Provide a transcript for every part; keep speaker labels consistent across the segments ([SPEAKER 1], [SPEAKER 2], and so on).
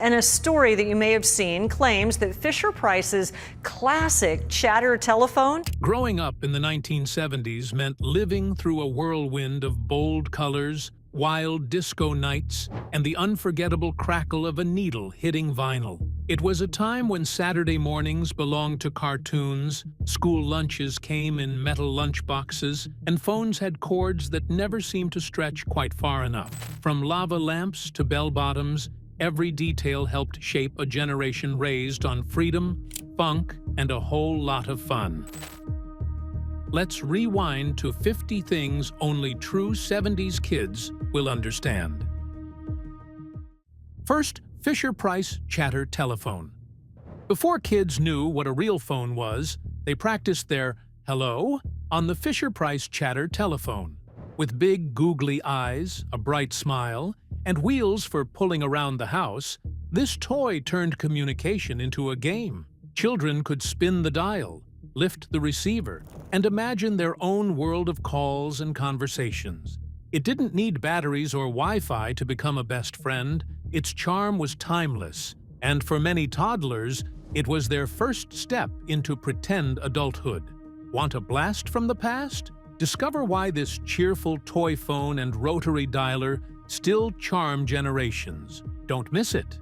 [SPEAKER 1] And a story that you may have seen claims that FisherPrice's classic chatter telephone.
[SPEAKER 2] Growing up in the 1970s meant living through a whirlwind of bold colors, wild disco nights, and the unforgettable crackle of a needle hitting vinyl. It was a time when Saturday mornings belonged to cartoons, school lunches came in metal lunchboxes, and phones had cords that never seemed to stretch quite far enough. From lava lamps to bell-bottoms, every detail helped shape a generation raised on freedom, funk, and a whole lot of fun. Let's rewind to 50 things only true 70s kids will understand. First, FisherPrice chatter telephone. Before kids knew what a real phone was, they practiced their hello on the FisherPrice chatter telephone. With big googly eyes, a bright smile, and wheels for pulling around the house, this toy turned communication into a game. Children could spin the dial, lift the receiver, and imagine their own world of calls and conversations. It didn't need batteries or Wi-Fi to become a best friend. Its charm was timeless, and for many toddlers, it was their first step into pretend adulthood. Want a blast from the past? Discover why this cheerful toy phone and rotary dialer still charm generations. Don't miss it.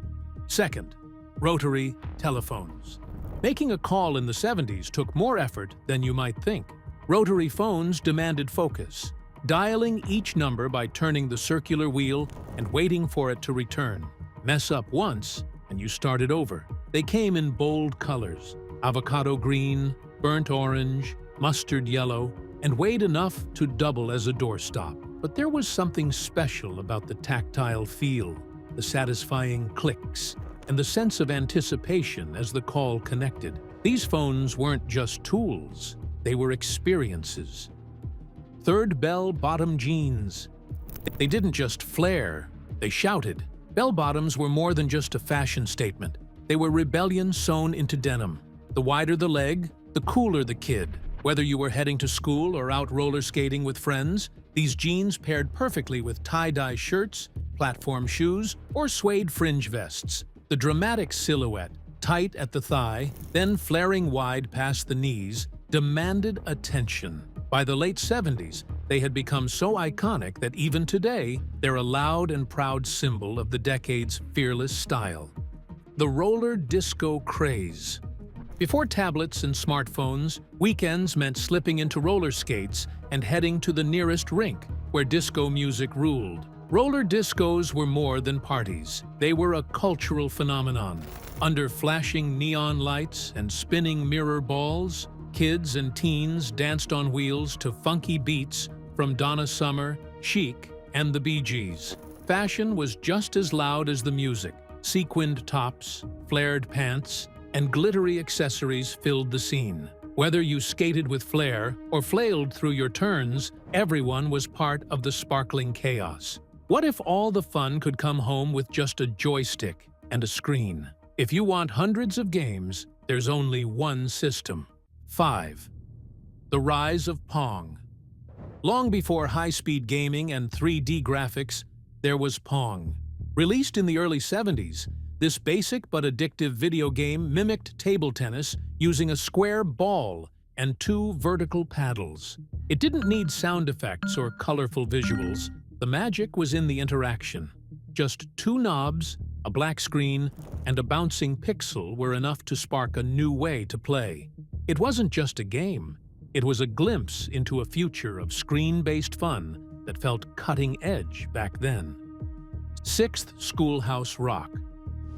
[SPEAKER 2] Second, rotary telephones. Making a call in the 70s took more effort than you might think. Rotary phones demanded focus, dialing each number by turning the circular wheel and waiting for it to return. Mess up once, and you started over. They came in bold colors: avocado green, burnt orange, mustard yellow, and weighed enough to double as a doorstop. But there was something special about the tactile feel, the satisfying clicks, and the sense of anticipation as the call connected. These phones weren't just tools, they were experiences. Third, bell-bottom jeans. They didn't just flare, they shouted. Bell-bottoms were more than just a fashion statement. They were rebellion sewn into denim. The wider the leg, the cooler the kid. Whether you were heading to school or out roller skating with friends, these jeans paired perfectly with tie-dye shirts, platform shoes, or suede fringe vests. The dramatic silhouette, tight at the thigh, then flaring wide past the knees, demanded attention. By the late 70s, they had become so iconic that even today, they're a loud and proud symbol of the decade's fearless style. The roller disco craze. Before tablets and smartphones, weekends meant slipping into roller skates and heading to the nearest rink, where disco music ruled. Roller discos were more than parties. They were a cultural phenomenon. Under flashing neon lights and spinning mirror balls, kids and teens danced on wheels to funky beats from Donna Summer, Chic, and the Bee Gees. Fashion was just as loud as the music. Sequined tops, flared pants, and glittery accessories filled the scene. Whether you skated with flair or flailed through your turns, everyone was part of the sparkling chaos. What if all the fun could come home with just a joystick and a screen? If you want hundreds of games, there's only one system. 5. The rise of Pong. Long before high-speed gaming and 3D graphics, there was Pong. Released in the early 70s, this basic but addictive video game mimicked table tennis using a square ball and 2 vertical paddles. It didn't need sound effects or colorful visuals. The magic was in the interaction. Just 2 knobs, a black screen, and a bouncing pixel were enough to spark a new way to play. It wasn't just a game. It was a glimpse into a future of screen-based fun that felt cutting-edge back then. 6th, Schoolhouse Rock.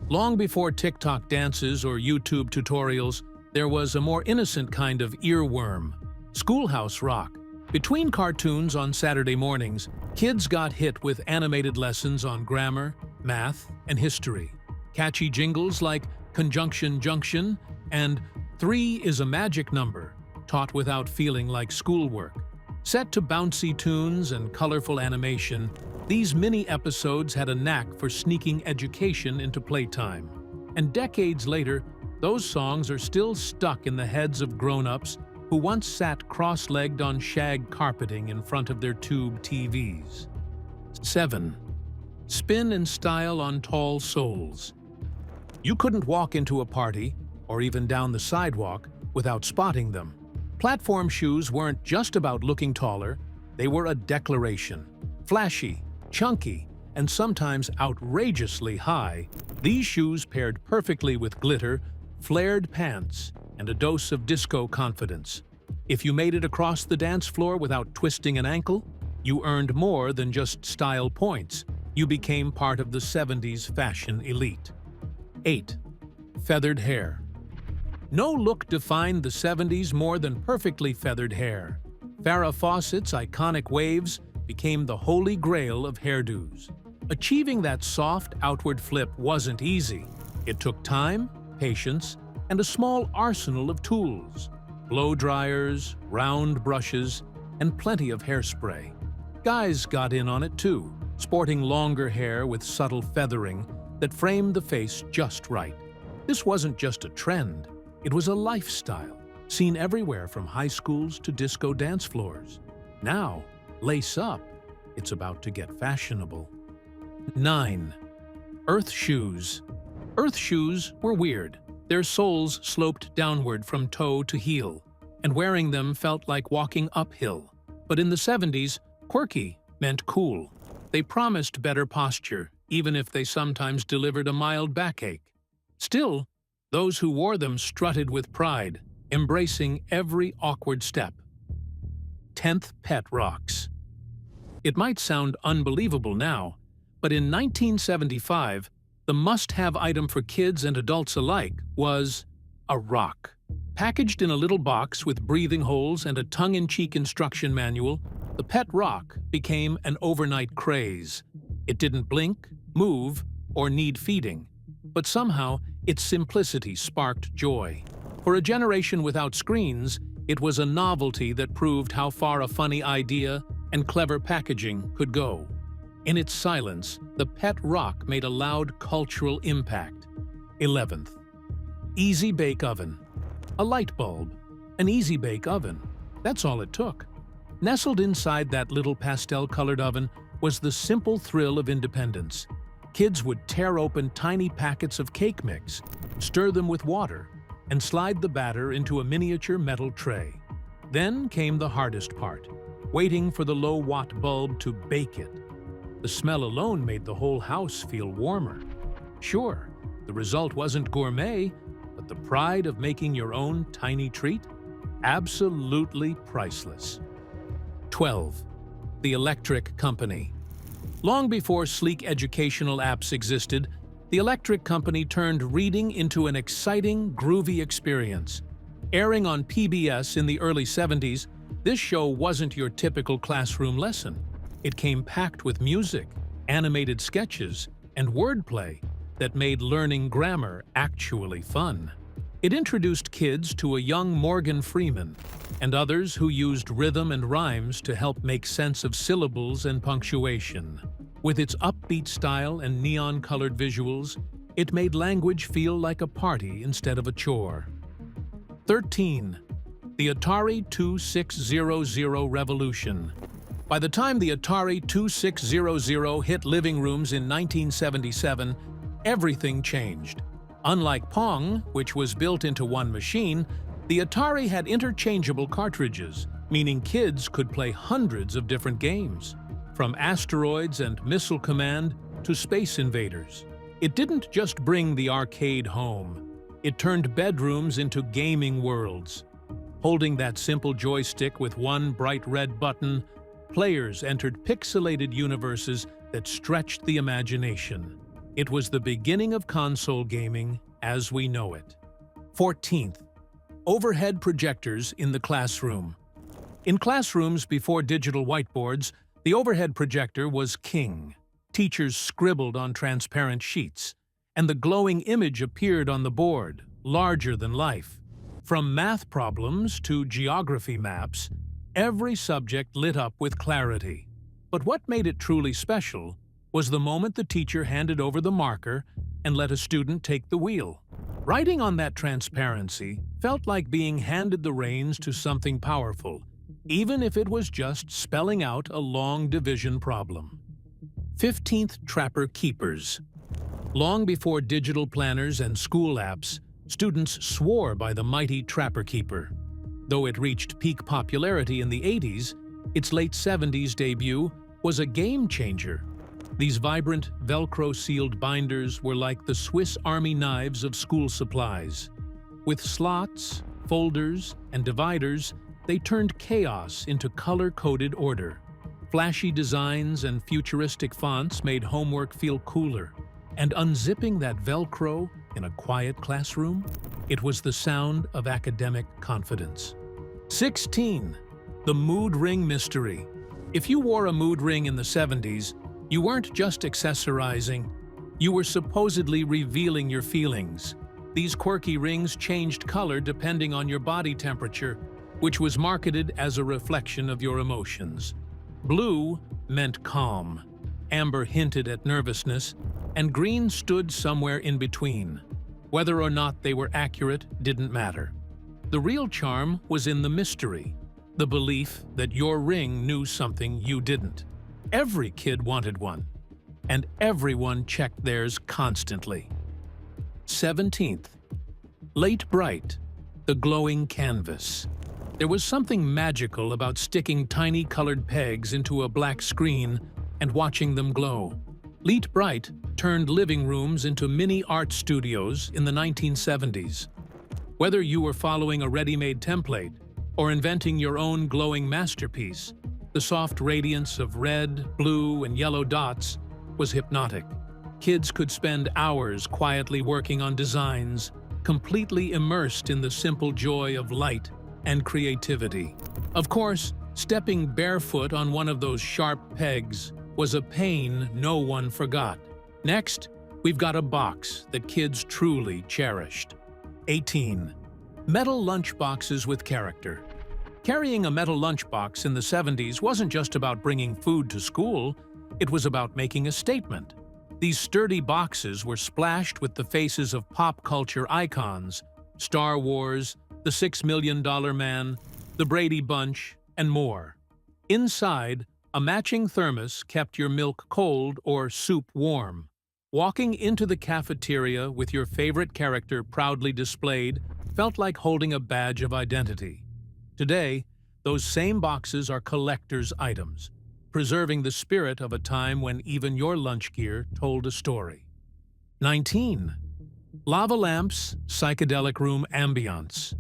[SPEAKER 2] Long before TikTok dances or YouTube tutorials, there was a more innocent kind of earworm: Schoolhouse Rock. Between cartoons on Saturday mornings, kids got hit with animated lessons on grammar, math, and history. Catchy jingles like Conjunction Junction and 3 is a magic number, taught without feeling like schoolwork. Set to bouncy tunes and colorful animation, these mini-episodes had a knack for sneaking education into playtime. And decades later, those songs are still stuck in the heads of grown-ups who once sat cross-legged on shag carpeting in front of their tube TVs. 7. Spin and style on tall soles. You couldn't walk into a party, or even down the sidewalk, without spotting them. Platform shoes weren't just about looking taller, they were a declaration. Flashy, chunky, and sometimes outrageously high, these shoes paired perfectly with glitter, flared pants, and a dose of disco confidence. If you made it across the dance floor without twisting an ankle, you earned more than just style points. You became part of the 70s fashion elite. 8. Feathered hair. No look defined the 70s more than perfectly feathered hair. Farrah Fawcett's iconic waves became the holy grail of hairdos. Achieving that soft outward flip wasn't easy. It took time, patience, and a small arsenal of tools. Blow dryers, round brushes, and plenty of hairspray. Guys got in on it too, sporting longer hair with subtle feathering that framed the face just right. This wasn't just a trend, it was a lifestyle, seen everywhere from high schools to disco dance floors. Now, lace up, it's about to get fashionable. 9. Earth shoes. Earth shoes were weird. Their soles sloped downward from toe to heel, and wearing them felt like walking uphill. But in the 70s, quirky meant cool. They promised better posture, even if they sometimes delivered a mild backache. Still, those who wore them strutted with pride, embracing every awkward step. 10th Pet Rocks. It might sound unbelievable now, but in 1975, the must-have item for kids and adults alike was a rock. Packaged in a little box with breathing holes and a tongue-in-cheek instruction manual, the pet rock became an overnight craze. It didn't blink, move, or need feeding, but somehow its simplicity sparked joy. For a generation without screens, it was a novelty that proved how far a funny idea and clever packaging could go. In its silence, the pet rock made a loud cultural impact. 11th. Easy Bake Oven. A light bulb, an easy bake oven. That's all it took. Nestled inside that little pastel-colored oven was the simple thrill of independence. Kids would tear open tiny packets of cake mix, stir them with water, and slide the batter into a miniature metal tray. Then came the hardest part, waiting for the low-watt bulb to bake it. The smell alone made the whole house feel warmer. Sure, the result wasn't gourmet, but the pride of making your own tiny treat? Absolutely priceless. 12. The Electric Company. Long before sleek educational apps existed, the Electric Company turned reading into an exciting, groovy experience. Airing on PBS in the early 70s, this show wasn't your typical classroom lesson. It came packed with music, animated sketches, and wordplay that made learning grammar actually fun. It introduced kids to a young Morgan Freeman and others who used rhythm and rhymes to help make sense of syllables and punctuation. With its upbeat style and neon-colored visuals, it made language feel like a party instead of a chore. 13. The Atari 2600 revolution. By the time the Atari 2600 hit living rooms in 1977, everything changed. Unlike Pong, which was built into one machine, the Atari had interchangeable cartridges, meaning kids could play hundreds of different games, from Asteroids and Missile Command to Space Invaders. It didn't just bring the arcade home, it turned bedrooms into gaming worlds. Holding that simple joystick with one bright red button, players entered pixelated universes that stretched the imagination. It was the beginning of console gaming as we know it. 14th. Overhead projectors in the classroom. In classrooms before digital whiteboards, the overhead projector was king. Teachers scribbled on transparent sheets, and the glowing image appeared on the board, larger than life. From math problems to geography maps, every subject lit up with clarity. But what made it truly special was the moment the teacher handed over the marker and let a student take the wheel. Writing on that transparency felt like being handed the reins to something powerful, even if it was just spelling out a long division problem. 15th Trapper Keepers. Long before digital planners and school apps, students swore by the mighty Trapper Keeper. Though it reached peak popularity in the 80s, its late 70s debut was a game changer. These vibrant, Velcro-sealed binders were like the Swiss Army knives of school supplies. With slots, folders, and dividers, they turned chaos into color-coded order. Flashy designs and futuristic fonts made homework feel cooler. And unzipping that Velcro in a quiet classroom, it was the sound of academic confidence. 16. The Mood Ring Mystery. If you wore a mood ring in the 70s, you weren't just accessorizing, you were supposedly revealing your feelings. These quirky rings changed color depending on your body temperature, which was marketed as a reflection of your emotions. Blue meant calm, amber hinted at nervousness, and green stood somewhere in between. Whether or not they were accurate didn't matter. The real charm was in the mystery, the belief that your ring knew something you didn't. Every kid wanted one, and everyone checked theirs constantly. 17th. Late Bright, the glowing canvas. There was something magical about sticking tiny colored pegs into a black screen and watching them glow. Late Bright turned living rooms into mini art studios in the 1970s. Whether you were following a ready-made template or inventing your own glowing masterpiece, the soft radiance of red, blue, and yellow dots was hypnotic. Kids could spend hours quietly working on designs, completely immersed in the simple joy of light and creativity. Of course, stepping barefoot on one of those sharp pegs was a pain no one forgot. Next, we've got a box that kids truly cherished. 18. Metal lunchboxes with character. Carrying a metal lunchbox in the 70s wasn't just about bringing food to school, it was about making a statement. These sturdy boxes were splashed with the faces of pop culture icons, Star Wars, the $6 Million Man, the Brady Bunch, and more. Inside, a matching thermos kept your milk cold or soup warm. Walking into the cafeteria with your favorite character proudly displayed felt like holding a badge of identity. Today, those same boxes are collector's items, preserving the spirit of a time when even your lunch gear told a story. 19. Lava lamps, psychedelic room ambiance.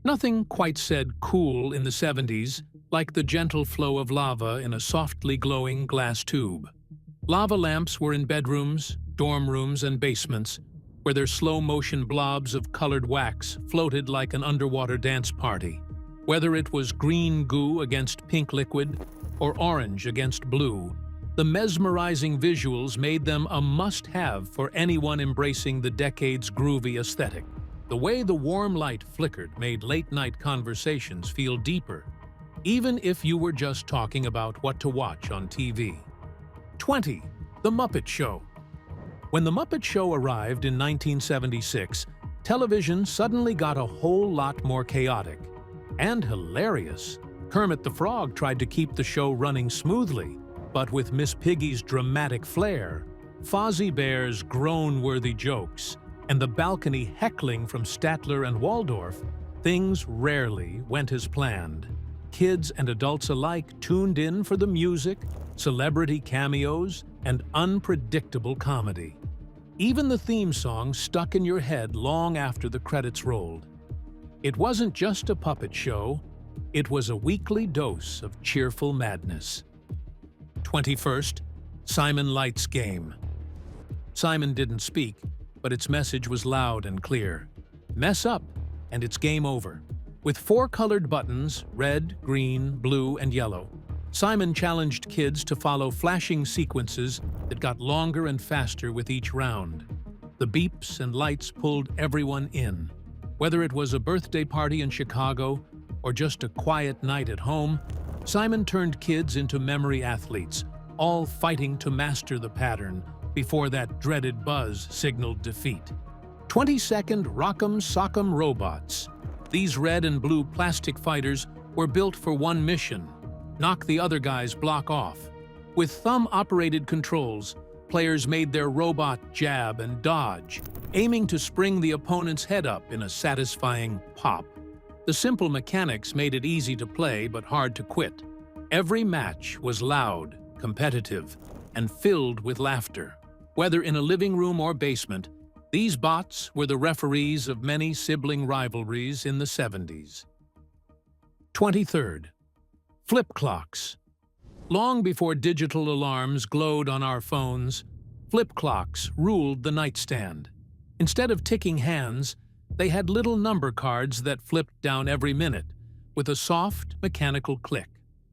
[SPEAKER 2] Nothing quite said cool in the 70s like the gentle flow of lava in a softly glowing glass tube. Lava lamps were in bedrooms, dorm rooms, and basements, where their slow-motion blobs of colored wax floated like an underwater dance party. Whether it was green goo against pink liquid or orange against blue, the mesmerizing visuals made them a must-have for anyone embracing the decade's groovy aesthetic. The way the warm light flickered made late-night conversations feel deeper, even if you were just talking about what to watch on TV. 20. The Muppet Show. When The Muppet Show arrived in 1976, television suddenly got a whole lot more chaotic and hilarious. Kermit the Frog tried to keep the show running smoothly, but with Miss Piggy's dramatic flair, Fozzie Bear's groan-worthy jokes, and the balcony heckling from Statler and Waldorf, things rarely went as planned. Kids and adults alike tuned in for the music, celebrity cameos, and unpredictable comedy. Even the theme song stuck in your head long after the credits rolled. It wasn't just a puppet show, it was a weekly dose of cheerful madness. 21st, Simon Light's Game. Simon didn't speak, but its message was loud and clear. Mess up, and it's game over. With 4 colored buttons, red, green, blue, and yellow, Simon challenged kids to follow flashing sequences that got longer and faster with each round. The beeps and lights pulled everyone in. Whether it was a birthday party in Chicago or just a quiet night at home, Simon turned kids into memory athletes, all fighting to master the pattern before that dreaded buzz signaled defeat. 22nd Rockom Sakum robots. These red and blue plastic fighters were built for one mission: knock the other guy's block off. With thumb-operated controls, players made their robot jab and dodge, aiming to spring the opponent's head up in a satisfying pop. The simple mechanics made it easy to play but hard to quit. Every match was loud, competitive, and filled with laughter. Whether in a living room or basement, these bots were the referees of many sibling rivalries in the 70s. 23rd. Flip clocks. Long before digital alarms glowed on our phones, flip clocks ruled the nightstand. Instead of ticking hands, they had little number cards that flipped down every minute, with a soft, mechanical click.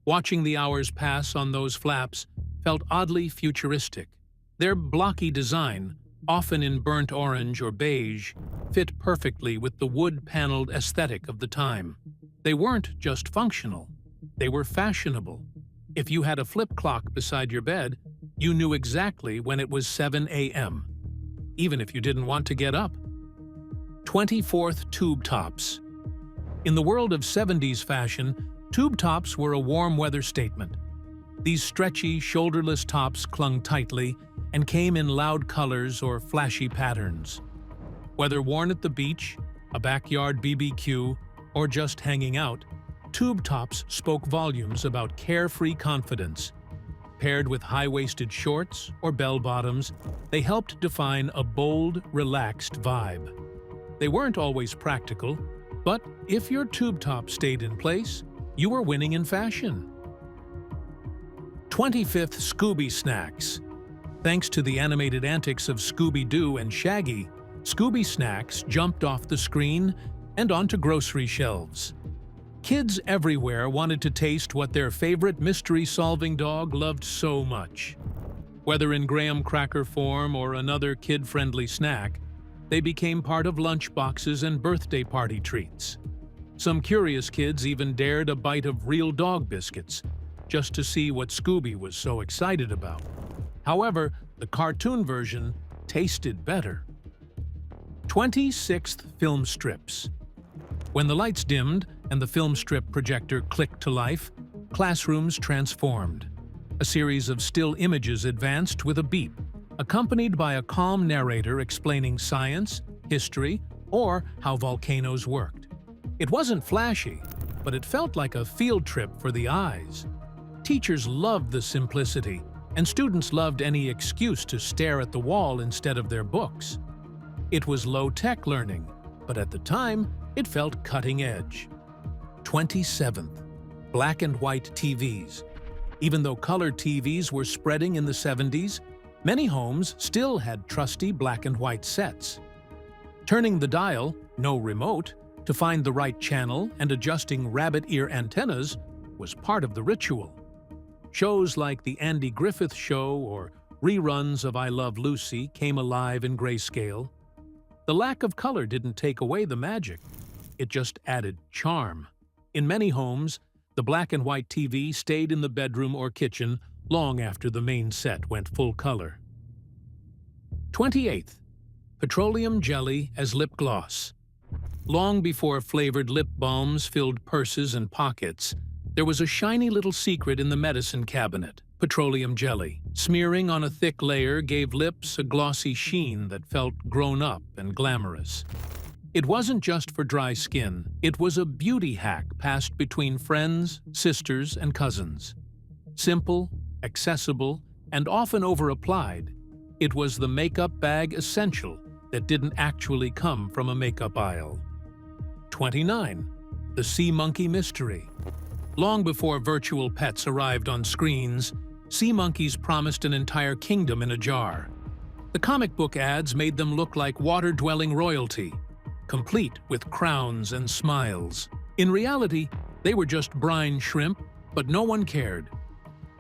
[SPEAKER 2] Watching the hours pass on those flaps felt oddly futuristic. Their blocky design, often in burnt orange or beige, fit perfectly with the wood-paneled aesthetic of the time. They weren't just functional, they were fashionable. If you had a flip clock beside your bed, you knew exactly when it was 7 a.m., even if you didn't want to get up. 24th tube tops. In the world of 70s fashion, tube tops were a warm weather statement. These stretchy, shoulderless tops clung tightly and came in loud colors or flashy patterns. Whether worn at the beach, a backyard BBQ, or just hanging out, tube tops spoke volumes about carefree confidence. Paired with high-waisted shorts or bell-bottoms, they helped define a bold, relaxed vibe. They weren't always practical, but if your tube top stayed in place, you were winning in fashion. 25th Scooby Snacks. Thanks to the animated antics of Scooby-Doo and Shaggy, Scooby Snacks jumped off the screen and onto grocery shelves. Kids everywhere wanted to taste what their favorite mystery-solving dog loved so much. Whether in graham cracker form or another kid-friendly snack, they became part of lunchboxes and birthday party treats. Some curious kids even dared a bite of real dog biscuits, just to see what Scooby was so excited about. However, the cartoon version tasted better. 26th film strips. When the lights dimmed and the film strip projector clicked to life, classrooms transformed. A series of still images advanced with a beep, accompanied by a calm narrator explaining science, history, or how volcanoes worked. It wasn't flashy, but it felt like a field trip for the eyes. Teachers loved the simplicity, and students loved any excuse to stare at the wall instead of their books. It was low-tech learning, but at the time, it felt cutting edge. 27th. Black and white TVs. Even though color TVs were spreading in the 70s, many homes still had trusty black and white sets. Turning the dial, no remote, to find the right channel and adjusting rabbit ear antennas was part of the ritual. Shows like The Andy Griffith Show or reruns of I Love Lucy came alive in grayscale. The lack of color didn't take away the magic. It just added charm. In many homes, the black and white TV stayed in the bedroom or kitchen long after the main set went full color. 28th. Petroleum jelly as lip gloss. Long before flavored lip balms filled purses and pockets, there was a shiny little secret in the medicine cabinet: petroleum jelly. Smearing on a thick layer gave lips a glossy sheen that felt grown up and glamorous. It wasn't just for dry skin, it was a beauty hack passed between friends, sisters, and cousins. Simple, accessible, and often over-applied, it was the makeup bag essential that didn't actually come from a makeup aisle. 29. The Sea Monkey Mystery. Long before virtual pets arrived on screens, sea monkeys promised an entire kingdom in a jar. The comic book ads made them look like water-dwelling royalty, complete with crowns and smiles. In reality, they were just brine shrimp, but no one cared.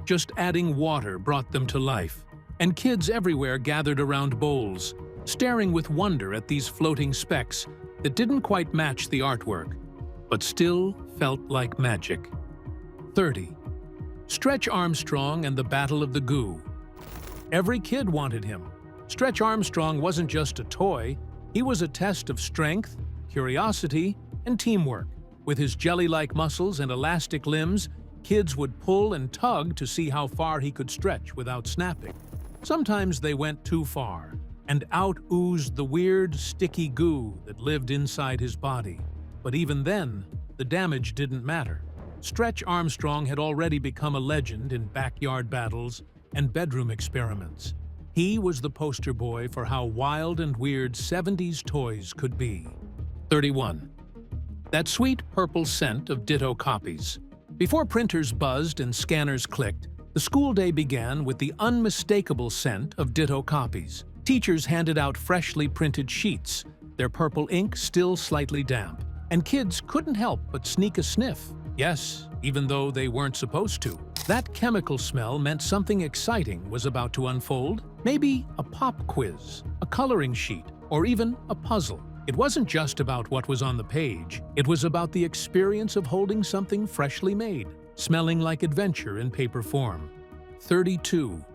[SPEAKER 2] Just adding water brought them to life, and kids everywhere gathered around bowls, staring with wonder at these floating specks that didn't quite match the artwork, but still felt like magic. 30. Stretch Armstrong and the Battle of the Goo. Every kid wanted him. Stretch Armstrong wasn't just a toy, he was a test of strength, curiosity, and teamwork. With his jelly-like muscles and elastic limbs, kids would pull and tug to see how far he could stretch without snapping. Sometimes they went too far, and out oozed the weird, sticky goo that lived inside his body. But even then, the damage didn't matter. Stretch Armstrong had already become a legend in backyard battles and bedroom experiments. He was the poster boy for how wild and weird 70s toys could be. 31. That sweet purple scent of Ditto Copies. Before printers buzzed and scanners clicked, the school day began with the unmistakable scent of Ditto Copies. Teachers handed out freshly printed sheets, their purple ink still slightly damp, and kids couldn't help but sneak a sniff. Yes, even though they weren't supposed to. That chemical smell meant something exciting was about to unfold. Maybe a pop quiz, a coloring sheet, or even a puzzle. It wasn't just about what was on the page. It was about the experience of holding something freshly made, smelling like adventure in paper form. 32.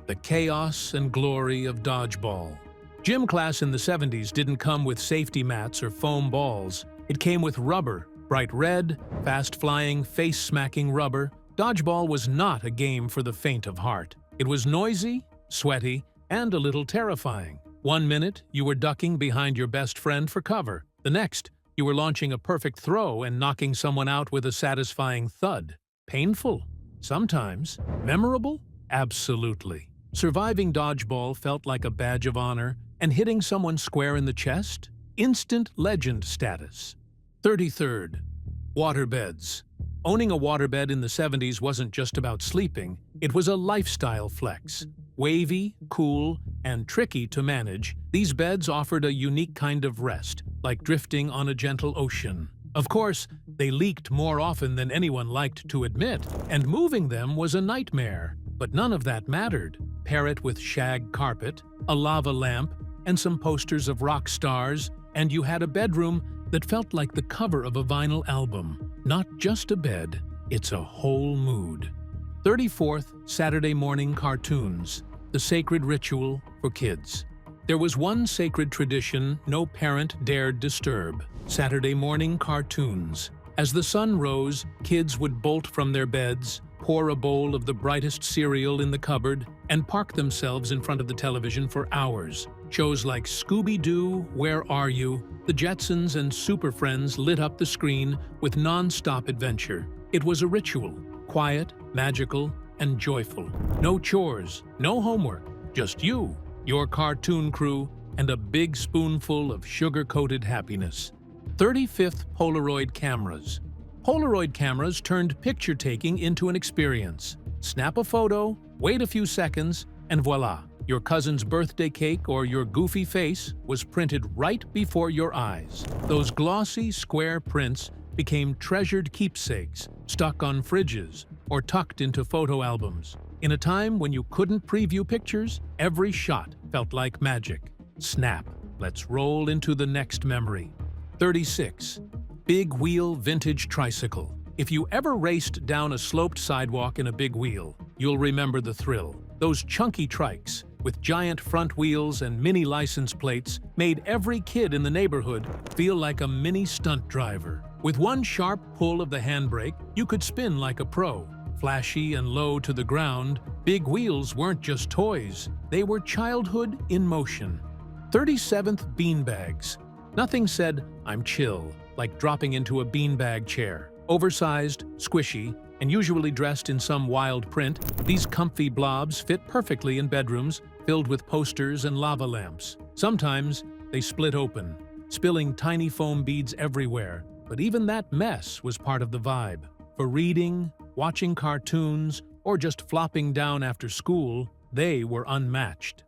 [SPEAKER 2] The chaos and glory of Dodgeball. Gym class in the 70s didn't come with safety mats or foam balls. It came with rubber, bright red, fast-flying, face-smacking rubber. Dodgeball was not a game for the faint of heart. It was noisy, sweaty, and a little terrifying. 1 minute, you were ducking behind your best friend for cover. The next, you were launching a perfect throw and knocking someone out with a satisfying thud. Painful? Sometimes. Memorable? Absolutely. Surviving Dodgeball felt like a badge of honor, and hitting someone square in the chest? Instant legend status. 33rd. Waterbeds. Owning a waterbed in the 70s wasn't just about sleeping, it was a lifestyle flex. Wavy, cool, and tricky to manage, these beds offered a unique kind of rest, like drifting on a gentle ocean. Of course, they leaked more often than anyone liked to admit, and moving them was a nightmare. But none of that mattered. Pair it with shag carpet, a lava lamp, and some posters of rock stars, and you had a bedroom that felt like the cover of a vinyl album. Not just a bed, it's a whole mood. 34th, Saturday morning cartoons. The sacred ritual for kids. There was one sacred tradition no parent dared disturb: Saturday morning cartoons. As the sun rose, kids would bolt from their beds, pour a bowl of the brightest cereal in the cupboard, and park themselves in front of the television for hours. Shows like ScoobyDoo, Where Are You?, The Jetsons, and Super Friends lit up the screen with non-stop adventure. It was a ritual, quiet, magical, and joyful. No chores, no homework, just you, your cartoon crew, and a big spoonful of sugar-coated happiness. 35th Polaroid Cameras. Polaroid cameras turned picture-taking into an experience. Snap a photo, wait a few seconds, and voila! Your cousin's birthday cake or your goofy face was printed right before your eyes. Those glossy, square prints became treasured keepsakes, stuck on fridges, or tucked into photo albums. In a time when you couldn't preview pictures, every shot felt like magic. Snap. Let's roll into the next memory. 36. Big wheel vintage tricycle. If you ever raced down a sloped sidewalk in a big wheel, you'll remember the thrill. Those chunky trikes, with giant front wheels and mini license plates, made every kid in the neighborhood feel like a mini stunt driver. With one sharp pull of the handbrake, you could spin like a pro. Flashy and low to the ground, big wheels weren't just toys, they were childhood in motion. 37th beanbags. Nothing said, "I'm chill," like dropping into a beanbag chair. Oversized, squishy, and usually dressed in some wild print, these comfy blobs fit perfectly in bedrooms filled with posters and lava lamps. Sometimes they split open, spilling tiny foam beads everywhere, but even that mess was part of the vibe. For reading, watching cartoons, or just flopping down after school, they were unmatched.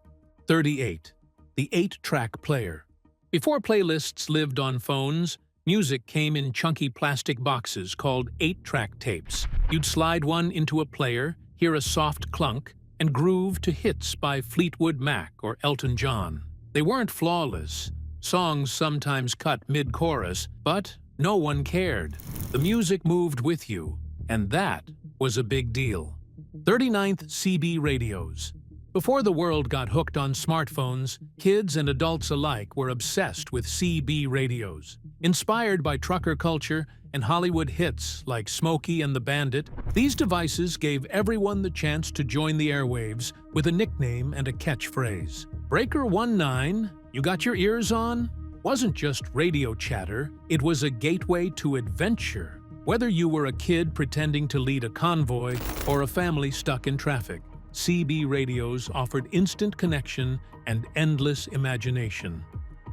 [SPEAKER 2] 38. The 8-track player. Before playlists lived on phones, music came in chunky plastic boxes called 8-track tapes. You'd slide one into a player, hear a soft clunk, and groove to hits by Fleetwood Mac or Elton John. They weren't flawless. Songs sometimes cut mid-chorus, but no one cared. The music moved with you, and that was a big deal. 39th CB radios. Before the world got hooked on smartphones, kids and adults alike were obsessed with CB radios. Inspired by trucker culture and Hollywood hits like Smokey and the Bandit, these devices gave everyone the chance to join the airwaves with a nickname and a catchphrase. Breaker 19, you got your ears on? Wasn't just radio chatter, it was a gateway to adventure. Whether you were a kid pretending to lead a convoy or a family stuck in traffic, CB radios offered instant connection and endless imagination.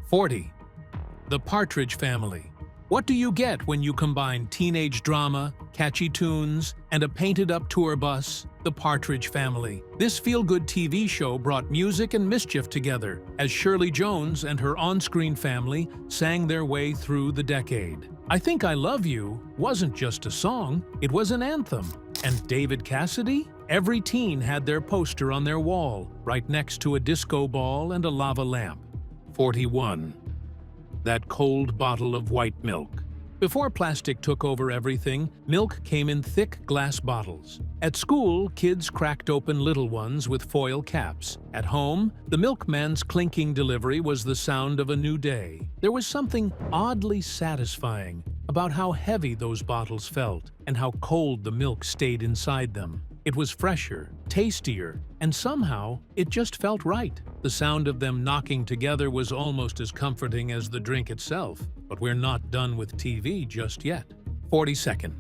[SPEAKER 2] 40. The Partridge Family. What do you get when you combine teenage drama, catchy tunes, and a painted-up tour bus? The Partridge Family. This feel-good TV show brought music and mischief together as Shirley Jones and her on-screen family sang their way through the decade. I Think I Love You wasn't just a song, it was an anthem. And David Cassidy? Every teen had their poster on their wall, right next to a disco ball and a lava lamp. 41. That cold bottle of white milk. Before plastic took over everything, milk came in thick glass bottles. At school, kids cracked open little ones with foil caps. At home, the milkman's clinking delivery was the sound of a new day. There was something oddly satisfying about how heavy those bottles felt and how cold the milk stayed inside them. It was fresher, tastier, and somehow it just felt right. The sound of them knocking together was almost as comforting as the drink itself. But we're not done with TV just yet. 42nd.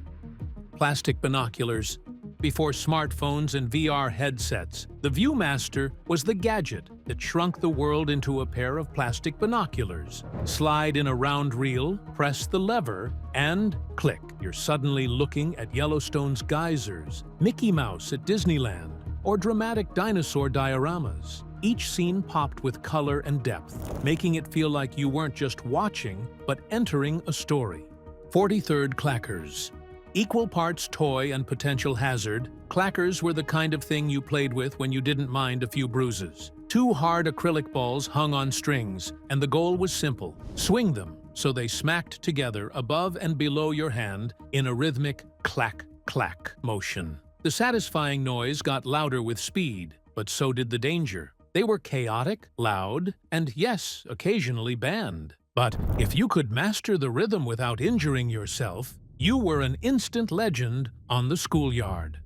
[SPEAKER 2] Plastic binoculars. Before smartphones and VR headsets, the Viewmaster was the gadget that shrunk the world into a pair of plastic binoculars. Slide in a round reel, press the lever, and click. You're suddenly looking at Yellowstone's geysers, Mickey Mouse at Disneyland, or dramatic dinosaur dioramas. Each scene popped with color and depth, making it feel like you weren't just watching, but entering a story. 43rd Clackers. Equal parts toy and potential hazard, Clackers were the kind of thing you played with when you didn't mind a few bruises. Two hard acrylic balls hung on strings, and the goal was simple. Swing them so they smacked together above and below your hand in a rhythmic clack-clack motion. The satisfying noise got louder with speed, but so did the danger. They were chaotic, loud, and yes, occasionally banned. But if you could master the rhythm without injuring yourself, you were an instant legend on the schoolyard.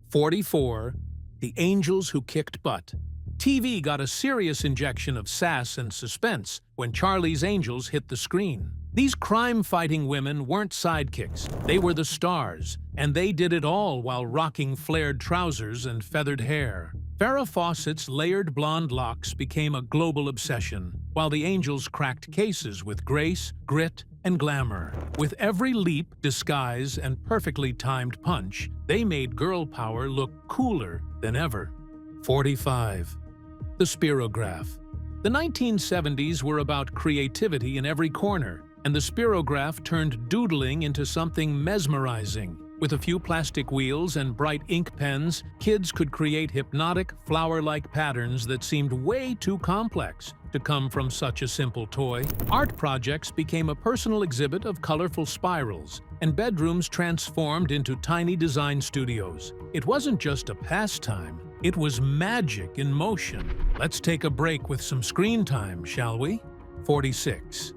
[SPEAKER 2] 44. The Angels Who Kicked Butt. TV got a serious injection of sass and suspense when Charlie's Angels hit the screen. These crime-fighting women weren't sidekicks, they were the stars, and they did it all while rocking flared trousers and feathered hair. Farrah Fawcett's layered blonde locks became a global obsession, while the Angels cracked cases with grace, grit, and glamour. With every leap, disguise, and perfectly timed punch, they made girl power look cooler than ever. 45. The Spirograph. The 1970s were about creativity in every corner, and the Spirograph turned doodling into something mesmerizing. With a few plastic wheels and bright ink pens, kids could create hypnotic, flower-like patterns that seemed way too complex to come from such a simple toy. Art projects became a personal exhibit of colorful spirals, and bedrooms transformed into tiny design studios. It wasn't just a pastime, it was magic in motion. Let's take a break with some screen time, shall we? 46.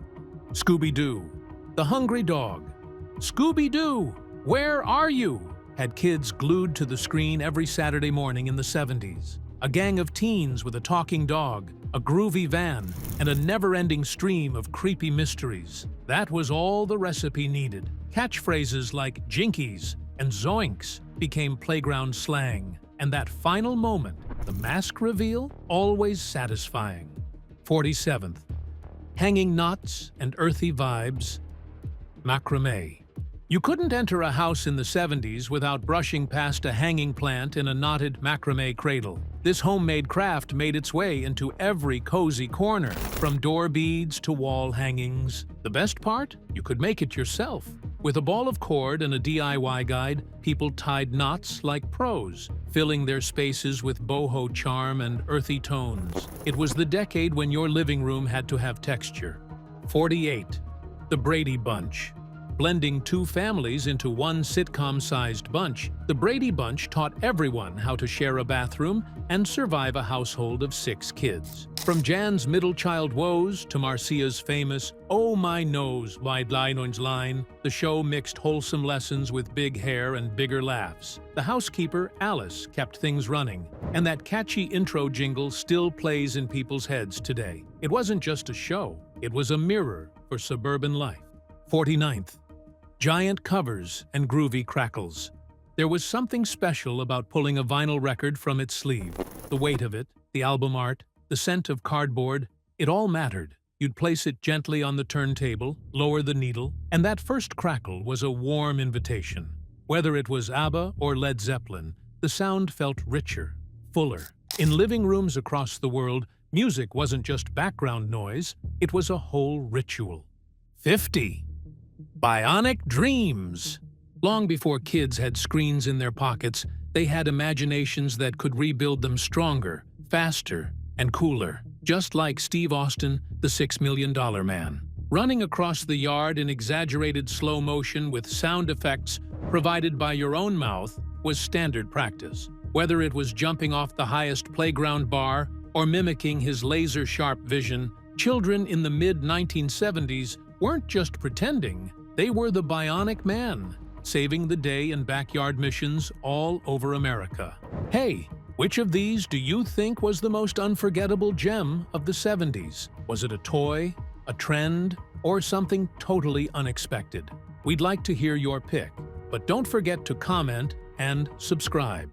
[SPEAKER 2] ScoobyDoo. The Hungry Dog. ScoobyDoo! Where are you? Had kids glued to the screen every Saturday morning in the 70s. A gang of teens with a talking dog, a groovy van, and a never-ending stream of creepy mysteries. That was all the recipe needed. Catchphrases like jinkies and zoinks became playground slang. And that final moment, the mask reveal, always satisfying. 47th. Hanging knots and earthy vibes. Macrame. You couldn't enter a house in the 70s without brushing past a hanging plant in a knotted macrame cradle. This homemade craft made its way into every cozy corner, from door beads to wall hangings. The best part? You could make it yourself. With a ball of cord and a DIY guide, people tied knots like pros, filling their spaces with boho charm and earthy tones. It was the decade when your living room had to have texture. 48. The Brady Bunch. Blending two families into one sitcom-sized bunch, the Brady Bunch taught everyone how to share a bathroom and survive a household of 6 kids. From Jan's middle child woes to Marcia's famous "Oh my nose, wide line orange line," the show mixed wholesome lessons with big hair and bigger laughs. The housekeeper, Alice, kept things running, and that catchy intro jingle still plays in people's heads today. It wasn't just a show, it was a mirror for suburban life. 49th. Giant covers and groovy crackles. There was something special about pulling a vinyl record from its sleeve. The weight of it, the album art, the scent of cardboard, it all mattered. You'd place it gently on the turntable, lower the needle, and that first crackle was a warm invitation. Whether it was ABBA or Led Zeppelin, the sound felt richer, fuller. In living rooms across the world, music wasn't just background noise, it was a whole ritual. 50. Bionic dreams. Long before kids had screens in their pockets, they had imaginations that could rebuild them stronger, faster, and cooler. Just like Steve Austin, the $6 Million Man. Running across the yard in exaggerated slow motion with sound effects provided by your own mouth was standard practice. Whether it was jumping off the highest playground bar or mimicking his laser-sharp vision, children in the mid-1970s weren't just pretending, they were the Bionic Man, saving the day in backyard missions all over America. Hey, which of these do you think was the most unforgettable gem of the 70s? Was it a toy, a trend, or something totally unexpected? We'd like to hear your pick, but don't forget to comment and subscribe.